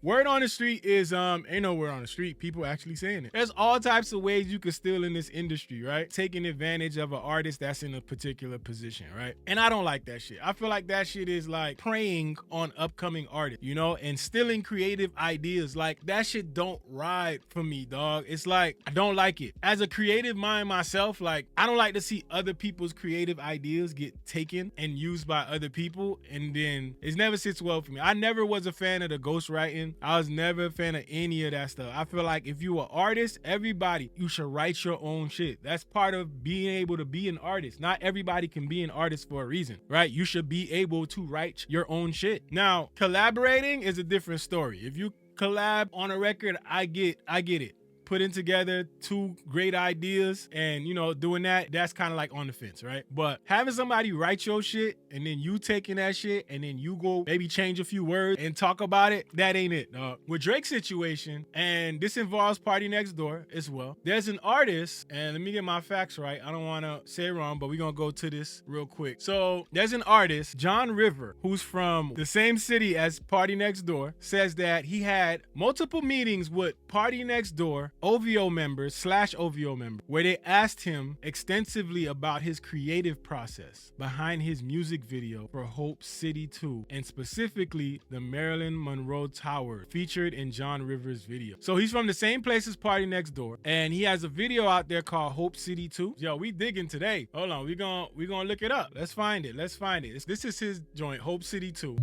Word on the street is ain't no word on the street. People actually saying it. There's all types of ways you can steal in this industry, right? Taking advantage of an artist that's in a particular position, right? And I don't like that shit. I feel like that shit is like preying on upcoming artists, you know, and stealing creative ideas. Like that shit don't ride for me, dog. It's like I don't like it. As a creative mind myself, like I don't like to see other people's creative ideas get taken and used by other people, and then it never sits well for me. I never was a fan of the ghostwriting. I was never a fan of any of that stuff. I feel like if you are an artist, everybody, you should write your own shit. That's part of being able to be an artist. Not everybody can be an artist for a reason, right? You should be able to write your own shit. Now, collaborating is a different story. If you collab on a record, I get it. Putting together two great ideas and, you know, doing that's kind of like on the fence, right? But having somebody write your shit and then you taking that shit and then you go maybe change a few words and talk about it, that ain't it, dog. With Drake's situation, and this involves PARTYNEXTDOOR as well, there's an artist, and let me get my facts right. I don't want to say it wrong, but we're going to go to this real quick. So there's an artist, John River, who's from the same city as PARTYNEXTDOOR, says that he had multiple meetings with PARTYNEXTDOOR OVO members /OVO member, where they asked him extensively about his creative process behind his music video for Hope City 2, and specifically the Marilyn Monroe Tower featured in John Rivers' video. So he's from the same place as PARTYNEXTDOOR, and he has a video out there called Hope City 2. Yo, we digging today. Hold on, we gonna look it up. Let's find it. This is his joint, Hope City 2.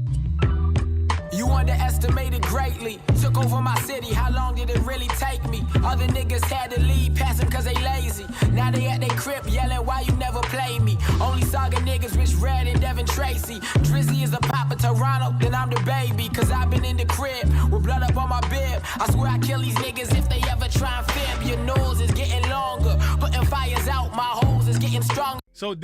You underestimated greatly. Took over my city, how long did it really take me? Other niggas had to leave, pass them cause they lazy. Now they at they crib yelling, why you never play me? Only saga niggas, Rich Red and Devin Tracy. Drizzy is the papa Toronto, then I'm the baby. Cause I've been in the crib, with blood up on my bib. I swear I kill these niggas if they ever try and fib. Your nose is getting longer, putting fires out, my hoes is getting stronger. So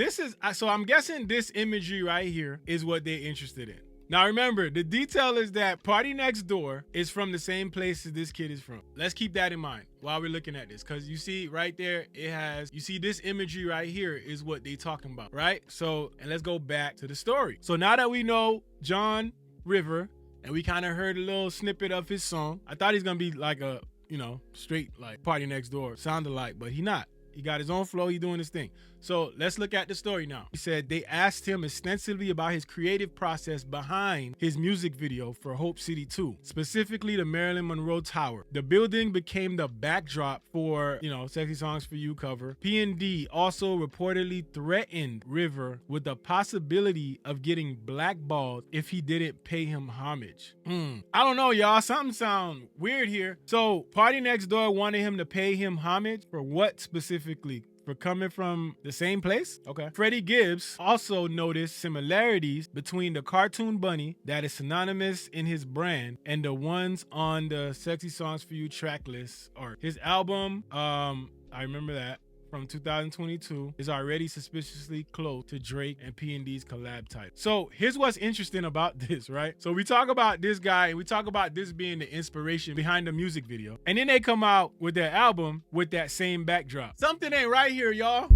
I'm guessing this imagery right here is what they're interested in. Now remember, the detail is that PARTYNEXTDOOR is from the same place as this kid is from. Let's keep that in mind while we're looking at this, because you see right there, you see this imagery right here is what they talking about, right? So, and let's go back to the story. So now that we know John River, and we kind of heard a little snippet of his song, I thought he's gonna be like a, you know, straight like PARTYNEXTDOOR sounded like, but he not. He got his own flow, he doing his thing. So let's look at the story now. He said they asked him extensively about his creative process behind his music video for Hope City 2, specifically the Marilyn Monroe Tower. The building became the backdrop for, you know, Sexy Songs for You cover. P&D also reportedly threatened River with the possibility of getting blackballed if he didn't pay him homage. I don't know, y'all. Something sound weird here. So PARTYNEXTDOOR wanted him to pay him homage for what specifically? For coming from the same place? Okay. Freddie Gibbs also noticed similarities between the cartoon bunny that is synonymous in his brand and the ones on the Sexy Songs for You track list art. His album, I remember that, from 2022 is already suspiciously close to Drake and P&D's collab type. So here's what's interesting about this, right? So we talk about this guy and we talk about this being the inspiration behind the music video. And then they come out with their album with that same backdrop. Something ain't right here, y'all.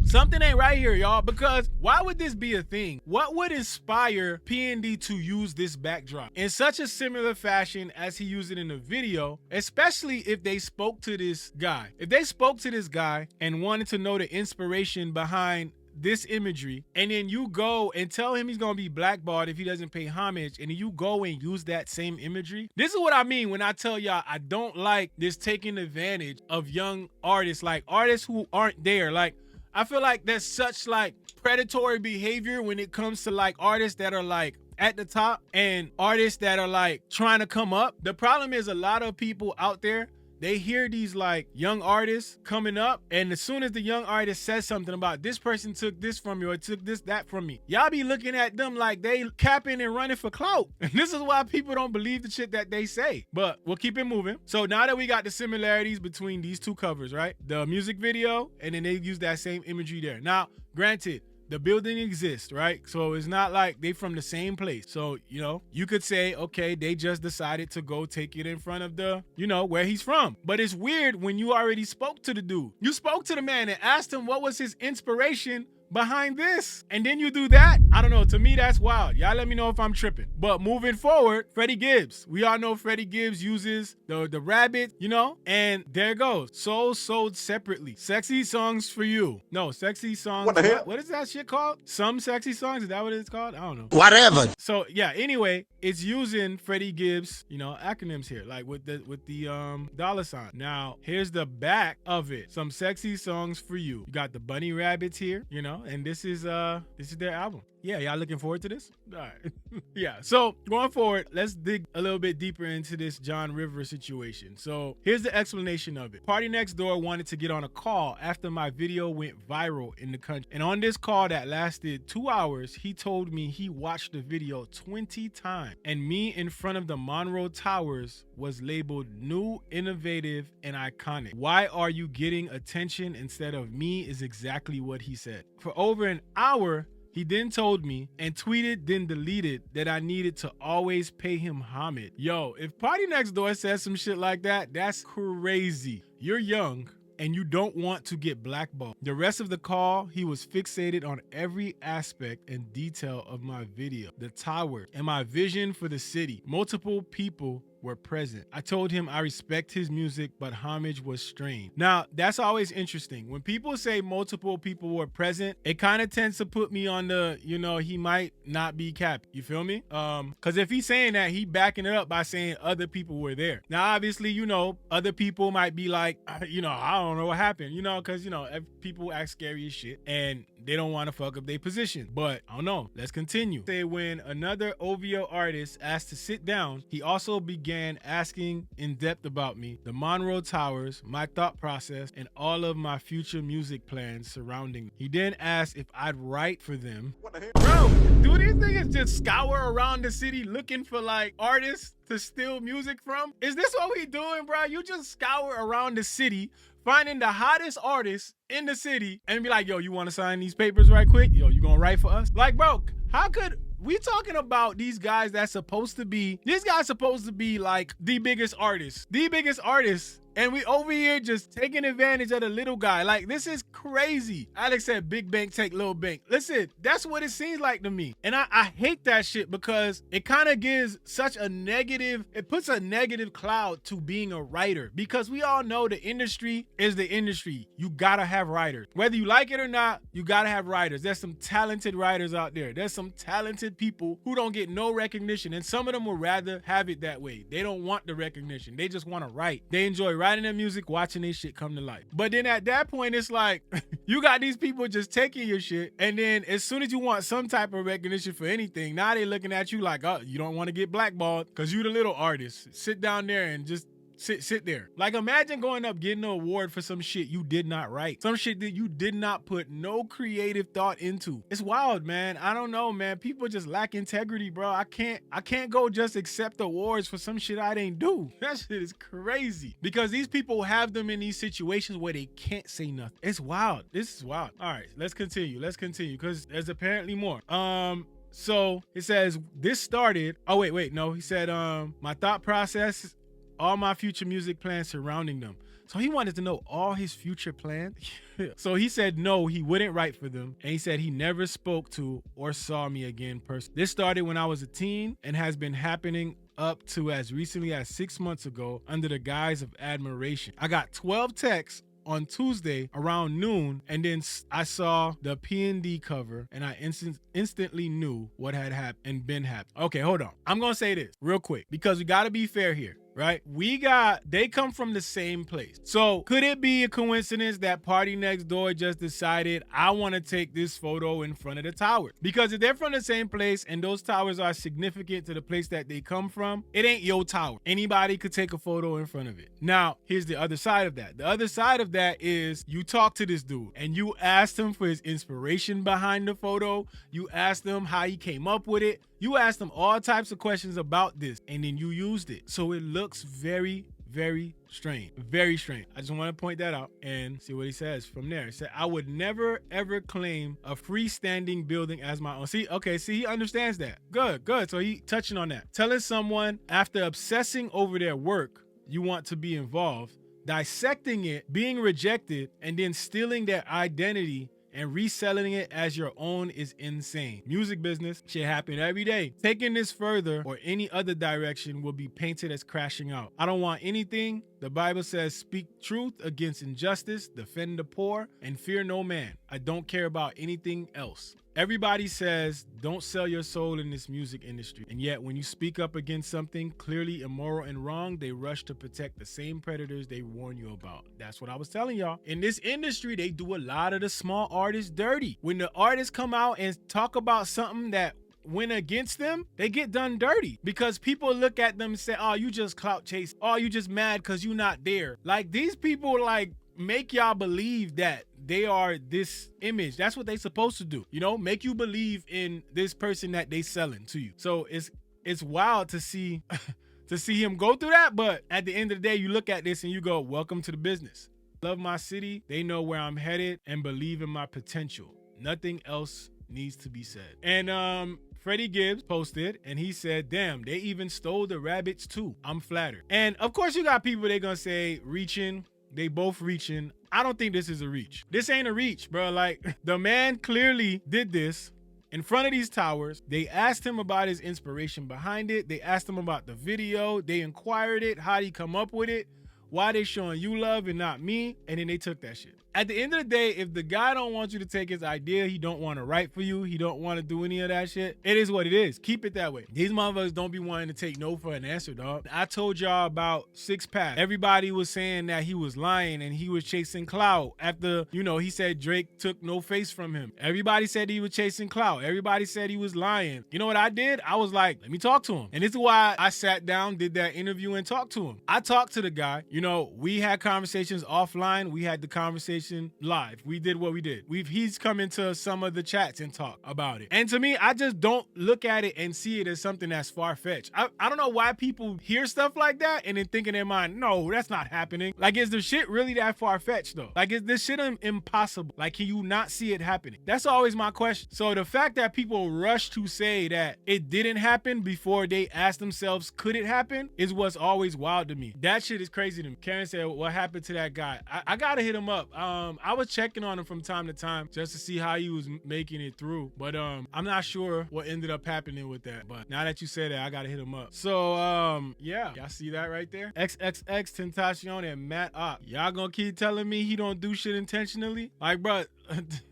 Something ain't right here, y'all, because why would this be a thing? What would inspire P&D to use this backdrop in such a similar fashion as he used it in the video, especially if they spoke to this guy? If they spoke to this guy and wanted to know the inspiration behind this imagery, and then you go and tell him he's gonna be blackballed if he doesn't pay homage, and then you go and use that same imagery. This is what I mean when I tell y'all I don't like this taking advantage of young artists, like artists who aren't there. Like, I feel like there's such like predatory behavior when it comes to like artists that are like at the top and artists that are like trying to come up. The problem is a lot of people out there, they hear these like young artists coming up, and as soon as the young artist says something about this person took this from you or took this, that from me, y'all be looking at them like they capping and running for clout. And this is why people don't believe the shit that they say. But we'll keep it moving. So now that we got the similarities between these two covers, right? The music video, and then they use that same imagery there. Now, granted, the building exists, right? So it's not like they from the same place. So, you know, you could say, okay, they just decided to go take it in front of the, you know, where he's from. But it's weird when you already spoke to the dude. You spoke to the man and asked him what was his inspiration behind this. And then you do that. I don't know. To me, that's wild. Y'all let me know if I'm tripping. But moving forward, Freddie Gibbs. We all know Freddie Gibbs uses the rabbit, you know? And there it goes. Souls sold separately. Sexy songs for you. No, sexy songs. What the hell? What is that shit called? Some sexy songs? Is that what it's called? I don't know. Whatever. So yeah, anyway, it's using Freddie Gibbs, you know, acronyms here, like with the dollar sign. Now, here's the back of it. Some sexy songs for you. You got the bunny rabbits here, you know, and this is their album. Yeah, y'all looking forward to this? All right. Yeah, so going forward, let's dig a little bit deeper into this John Rivers situation. So here's the explanation of it. Party Next Door wanted to get on a call after my video went viral in the country. And on this call that lasted 2 hours, he told me he watched the video 20 times. And me in front of the Monroe Towers was labeled new, innovative, and iconic. Why are you getting attention instead of me is exactly what he said. For over an hour, he then told me and tweeted, then deleted that I needed to always pay him homage. Yo, if Party Next Door says some shit like that, that's crazy. You're young and you don't want to get blackballed. The rest of the call, he was fixated on every aspect and detail of my video, the tower, and my vision for the city. Multiple people were present. I told him I respect his music, but homage was strained. Now, that's always interesting. When people say multiple people were present, it kind of tends to put me on the, you know, he might not be capping. You feel me? Because if he's saying that, he backing it up by saying other people were there. Now, obviously, you know, other people might be like, you know, I don't know what happened, you know, because, you know, people act scary as shit and they don't want to fuck up their position. But I don't know. Let's continue. Say when another OVO artist asked to sit down, he also began asking in depth about me, the Monroe Towers, my thought process, and all of my future music plans surrounding me. He then asked if I'd write for them. What the hell? Bro, do these niggas just scour around the city looking for like artists to steal music from? Is this what we doing, bro? You just scour around the city finding the hottest artists in the city and be like, yo, you want to sign these papers right quick? Yo, you gonna write for us? Like, bro, how could we talking about these guys like the biggest artists, and we over here just taking advantage of the little guy. Like, this is crazy. Alex said big bank take little bank. Listen, that's what it seems like to me. And I hate that shit because it kind of gives such a negative, it puts a negative cloud to being a writer, because we all know the industry is the industry. You gotta have writers. Whether you like it or not, you gotta have writers. There's some talented writers out there. There's some talented people who don't get no recognition, and some of them will rather have it that way. They don't want the recognition. They just want to write. They enjoy writing their music, watching their shit come to life. But then at that point, it's like, you got these people just taking your shit, and then as soon as you want some type of recognition for anything, now they looking at you like, oh, you don't want to get blackballed because you the little artist. Sit down there and just sit there. Like, imagine going up getting an award for some shit you did not write. Some shit that you did not put no creative thought into. It's wild, man. I don't know, man. People just lack integrity, bro. I can't go just accept awards for some shit I didn't do. That shit is crazy. Because these people have them in these situations where they can't say nothing. It's wild. This is wild. All right, let's continue. Because there's apparently more. So it says this started. Oh, wait. No, he said, my thought process, all my future music plans surrounding them. So he wanted to know all his future plans. So he said no, he wouldn't write for them. And he said he never spoke to or saw me again personally. This started when I was a teen and has been happening up to as recently as 6 months ago under the guise of admiration. I got 12 texts on Tuesday around noon, and then I saw the P&D cover and I instantly knew what had happened and been happening. Okay, hold on. I'm gonna say this real quick because we gotta be fair here. Right? They come from the same place. So could it be a coincidence that Party Next Door just decided, I want to take this photo in front of the tower? Because if they're from the same place and those towers are significant to the place that they come from, it ain't your tower. Anybody could take a photo in front of it. Now, here's the other side of that. The other side of that is you talk to this dude and you asked him for his inspiration behind the photo. You asked him how he came up with it. You asked him all types of questions about this, and then you used it. So it looks very, very strange. Very strange. I just want to point that out and see what he says from there. He said, I would never, ever claim a freestanding building as my own. See, he understands that. Good. So he touching on that. Telling someone after obsessing over their work, you want to be involved, dissecting it, being rejected, and then stealing their identity and reselling it as your own is insane. Music business, shit happen every day. Taking this further or any other direction will be painted as crashing out. I don't want anything. The Bible says, speak truth against injustice, defend the poor, and fear no man. I don't care about anything else. Everybody says, don't sell your soul in this music industry. And yet, when you speak up against something clearly immoral and wrong, they rush to protect the same predators they warn you about. That's what I was telling y'all. In this industry, they do a lot of the small artists dirty. When the artists come out and talk about something that went against them, they get done dirty because people look at them and say, oh, you just clout chase. Oh, you just mad because you not there. Like, these people, like, make y'all believe that they are this image. That's what they supposed to do. You know, make you believe in this person that they selling to you. So it's wild to see to see him go through that. But at the end of the day, you look at this and you go, welcome to the business. Love my city. They know where I'm headed and believe in my potential. Nothing else needs to be said. And Freddie Gibbs posted and he said, damn, they even stole the rabbits too. I'm flattered. And of course you got people, they're gonna say reaching. They both reaching. I don't think this is a reach. This ain't a reach, bro. Like, the man clearly did this in front of these towers. They asked him about his inspiration behind it. They asked him about the video. They inquired it. How'd he come up with it? Why they showing you love and not me? And then they took that shit. At the end of the day, if the guy don't want you to take his idea, he don't want to write for you, he don't want to do any of that shit, it is what it is. Keep it that way. These motherfuckers don't be wanting to take no for an answer, dog. I told y'all about 6 Pack. Everybody was saying that he was lying and he was chasing clout after, you know, he said Drake took no face from him. Everybody said he was chasing clout. Everybody said he was lying. You know what I did? I was like, let me talk to him. And this is why I sat down, did that interview and talked to him. I talked to the guy. You know, we had conversations offline. We had the conversation live. We did what we did. He's come into some of the chats and talk about it. And to me, I just don't look at it and see it as something that's far-fetched. I don't know why people hear stuff like that and then think in their mind, no, that's not happening. Like, is the shit really that far-fetched though? Like, is this shit impossible? Like, can you not see it happening? That's always my question. So the fact that people rush to say that it didn't happen before they ask themselves, could it happen, is what's always wild to me. That shit is crazy to me. Karen said, what happened to that guy? I gotta hit him up. I was checking on him from time to time just to see how he was making it through. But I'm not sure what ended up happening with that. But now that you said that, I gotta hit him up. So yeah, y'all see that right there? XXX Tentacion and Matt Opp. Y'all gonna keep telling me he don't do shit intentionally? Like, bro,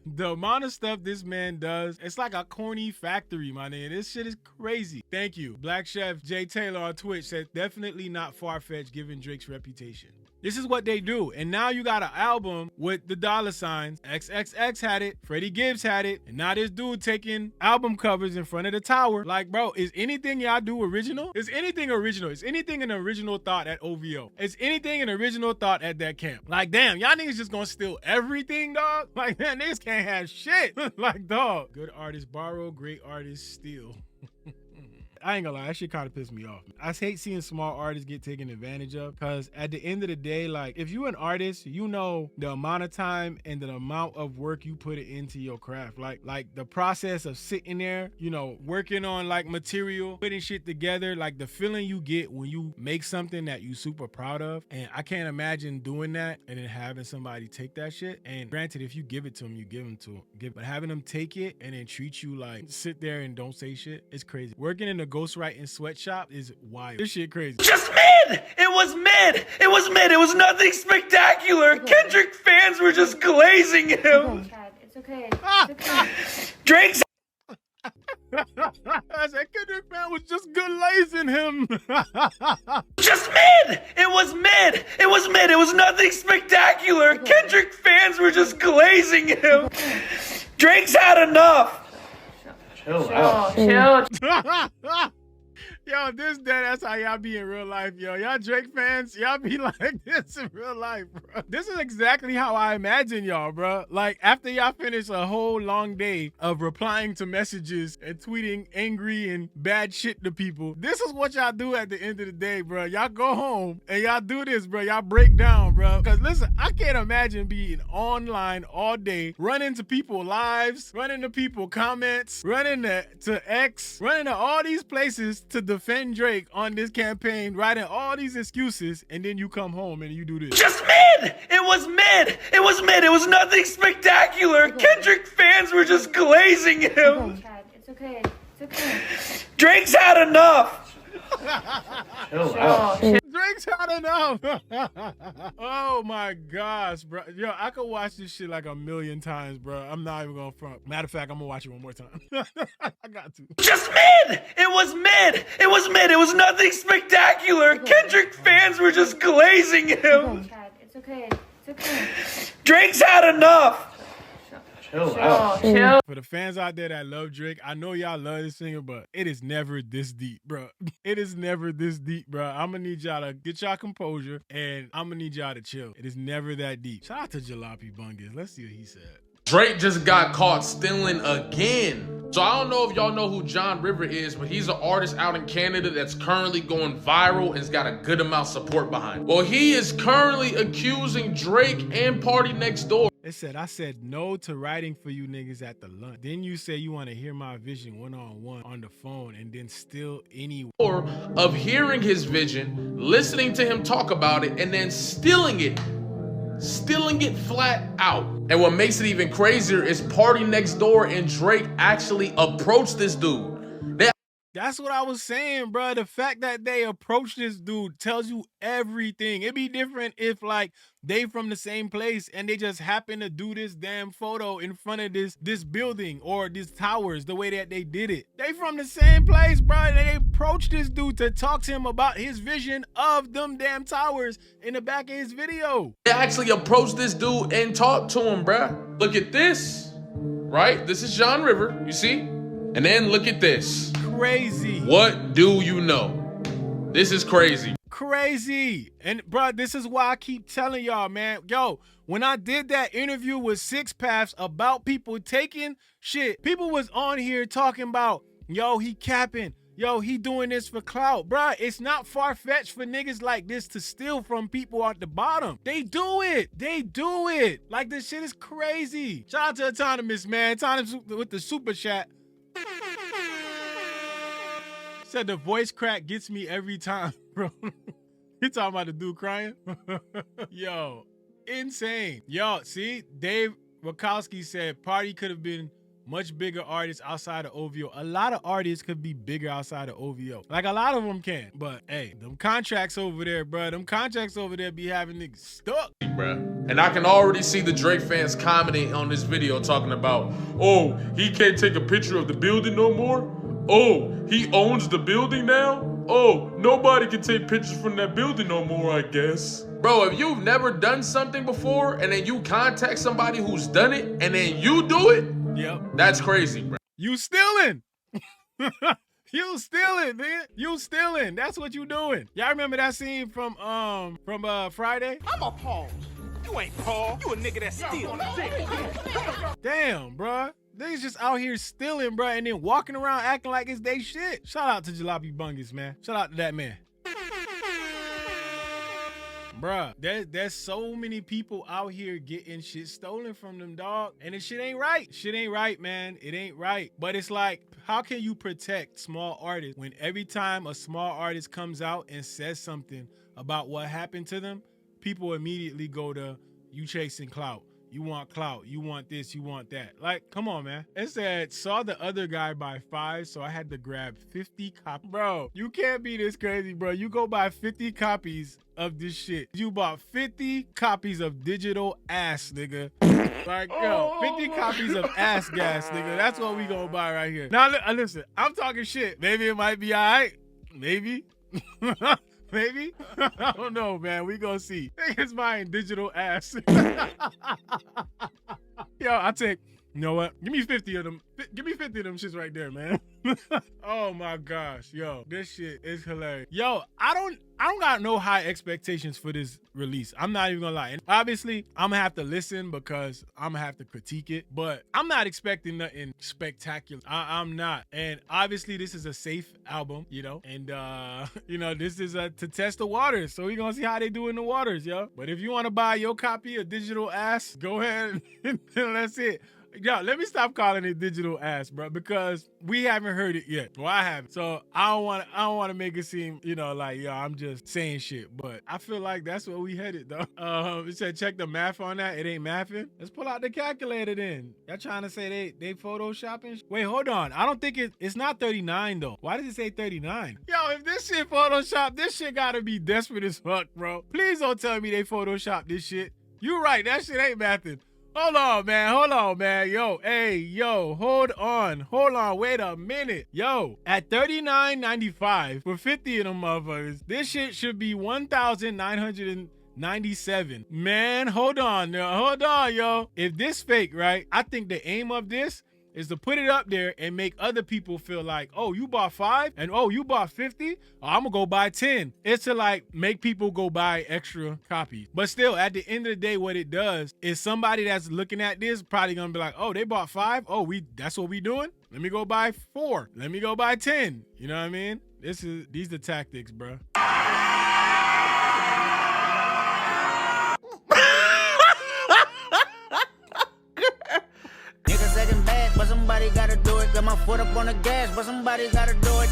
the amount of stuff this man does, it's like a corny factory, my nigga. This shit is crazy. Thank you. Black Chef Jay Taylor on Twitch said, definitely not far-fetched given Drake's reputation. This is what they do. And now you got an album with the dollar signs. XXX had it. Freddie Gibbs had it. And now this dude taking album covers in front of the tower. Like, bro, is anything y'all do original? Is anything original? Is anything an original thought at OVO? Is anything an original thought at that camp? Like, damn, y'all niggas just gonna steal everything, dog? Like, man, niggas can't have shit. Like, dog. Good artists borrow, great artists steal. I ain't gonna lie, that shit kind of pissed me off. I hate seeing small artists get taken advantage of, because at the end of the day, like, if you're an artist, you know the amount of time and the amount of work you put into your craft. Like the process of sitting there, you know, working on like material, putting shit together, like the feeling you get when you make something that you super proud of. And I can't imagine doing that and then having somebody take that shit. And granted, if you give it to them, you give them to them. But having them take it and then treat you like sit there and don't say shit, it's crazy. Working in a ghostwriting sweatshop is wild. This shit crazy. Just mid! It was mid! It was mid! It was nothing spectacular! Kendrick fans were just glazing him! It's okay. It's okay. Drake's I said Kendrick fan was just glazing him. just mid! It was mid! It was mid! It was nothing spectacular! Kendrick fans were just glazing him! Drake's had enough! Chill out. Chill. Yo, that's how y'all be in real life, yo. Y'all Drake fans, y'all be like this in real life, bro. This is exactly how I imagine y'all, bro. Like, after y'all finish a whole long day of replying to messages and tweeting angry and bad shit to people, this is what y'all do at the end of the day, bro. Y'all go home and y'all do this, bro. Y'all break down, bro. Because listen, I can't imagine being online all day, running to people lives, running to people comments, running to X, running to all these places to defend defend Drake on this campaign, writing all these excuses, and then you come home and you do this. Just mid! It was mid! It was mid! It was nothing spectacular! Kendrick fans were just glazing him! Chad, it's okay. It's okay. Drake's had enough! Chill out. Drake's had enough. Oh my gosh, bro. Yo, I could watch this shit like a million times, bro. I'm not even gonna front. Matter of fact, I'm gonna watch it one more time. I got to. Just mid! It was mid! It was mid! It was nothing spectacular! Kendrick fans were just glazing him! Chad, it's okay. It's okay. Drake's had enough! Chill. For the fans out there that love Drake, I know y'all love this singer, but it is never this deep, bro. It is never this deep, bro. I'm gonna need y'all to get y'all composure, and I'm gonna need y'all to chill. It is never that deep. Shout out to Jalopy Bungus. Let's see what he said. Drake just got caught stealing again. So I don't know if y'all know who John River is, but he's an artist out in Canada that's currently going viral and has got a good amount of support behind him. Well, he is currently accusing Drake and PARTYNEXTDOOR. It said, I said no to writing for you niggas at the lunch. Then you say you want to hear my vision one-on-one on the phone and then still any Of hearing his vision, listening to him talk about it, and then stealing it flat out. And what makes it even crazier is PARTYNEXTDOOR and Drake actually approached this dude. That's what I was saying, bro. The fact that they approached this dude tells you everything. It'd be different if, like, they from the same place and they just happen to do this damn photo in front of this building or these towers the way that they did it. They from the same place, bro. And they approached this dude to talk to him about his vision of them damn towers in the back of his video. They actually approached this dude and talked to him, bruh. Look at this, right? This is John River, you see? And then look at this. Crazy. What do you know? This is crazy. Crazy. And bro, this is why I keep telling y'all, man. Yo, when I did that interview with Six Paths about people taking shit, people was on here talking about, yo, he capping. Yo, he doing this for clout. Bruh, it's not far-fetched for niggas like this to steal from people at the bottom. They do it. They do it. Like, this shit is crazy. Shout out to Autonomous, man. Autonomous with the super chat. Said the voice crack gets me every time, bro. You talking about the dude crying? Yo, insane. Yo, see, Dave Rakowski said Party could have been much bigger artists outside of OVO. A lot of artists could be bigger outside of OVO. Like, a lot of them can. But, hey, them contracts over there, bro. Them contracts over there be having niggas stuck. Bruh. And I can already see the Drake fans commenting on this video talking about, oh, he can't take a picture of the building no more? Oh, he owns the building now? Oh, nobody can take pictures from that building no more, I guess. Bro, if you've never done something before and then you contact somebody who's done it and then you do it, yep, that's crazy, bro. You stealing. You stealing, man. You stealing. That's what you doing. Y'all remember that scene from Friday? I'm appalled. You ain't Paul. You a nigga that steals. Damn, bruh. Niggas just out here stealing, bruh, and then walking around acting like it's they shit. Shout out to Jalopy Bungus, man. Shout out to that man. Bruh, there's so many people out here getting shit stolen from them, dog. And this shit ain't right. Shit ain't right, man. It ain't right. But it's like, how can you protect small artists when every time a small artist comes out and says something about what happened to them, people immediately go to, you chasing clout. You want clout, you want this, you want that. Like, come on, man. It said, saw the other guy buy 5, so I had to grab 50 copies. Bro, you can't be this crazy, bro. You go buy 50 copies of this shit. You bought 50 copies of digital ass, nigga. Like, yo, 50 copies of ass gas, nigga. That's what we gonna buy right here. Now, listen, I'm talking shit. Maybe it might be all right. Maybe. Maybe? I don't know, man. We gonna see. Niggas buying digital ass. Yo, I take, you know what? Give me 50 of them. Give me 50 of them shits right there, man. Oh my gosh. Yo, this shit is hilarious. Yo, I don't got no high expectations for this release. I'm not even gonna lie. And obviously, I'm gonna have to listen because I'm gonna have to critique it, but I'm not expecting nothing spectacular. I'm not. And obviously, this is a safe album, you know, and you know, this is to test the waters. So we're gonna see how they do in the waters, yo. But if you wanna buy your copy of digital ass, go ahead and that's it. Yo, let me stop calling it digital ass, bro, because we haven't heard it yet. Well, I haven't. So I don't want to make it seem, you know, like, yo, I'm just saying shit. But I feel like that's where we headed, though. It said check the math on that. It ain't mathing. Let's pull out the calculator then. Y'all trying to say they photoshopping? Wait, hold on. I don't think it's not 39 though. Why does it say 39? Yo, if this shit Photoshop, this shit gotta be desperate as fuck, bro. Please don't tell me they Photoshop this shit. You right, that shit ain't mathing. Hold on, man. Yo, hey, yo, hold on, wait a minute. Yo, at $39.95 for 50 of them motherfuckers, this shit should be $1,997. Man, hold on, yo. If this fake, right, I think the aim of this is to put it up there and make other people feel like, oh, you bought 5 and oh, you bought 50. Oh, I'm gonna go buy 10. It's to like make people go buy extra copies. But still, at the end of the day, what it does is somebody that's looking at this probably gonna be like, oh, they bought 5. Oh, that's what we doing? Let me go buy 4. Let me go buy 10. You know what I mean? These the tactics, bro. Niggas acting bad, but somebody gotta do it. Got my foot up on the gas, but somebody gotta do it.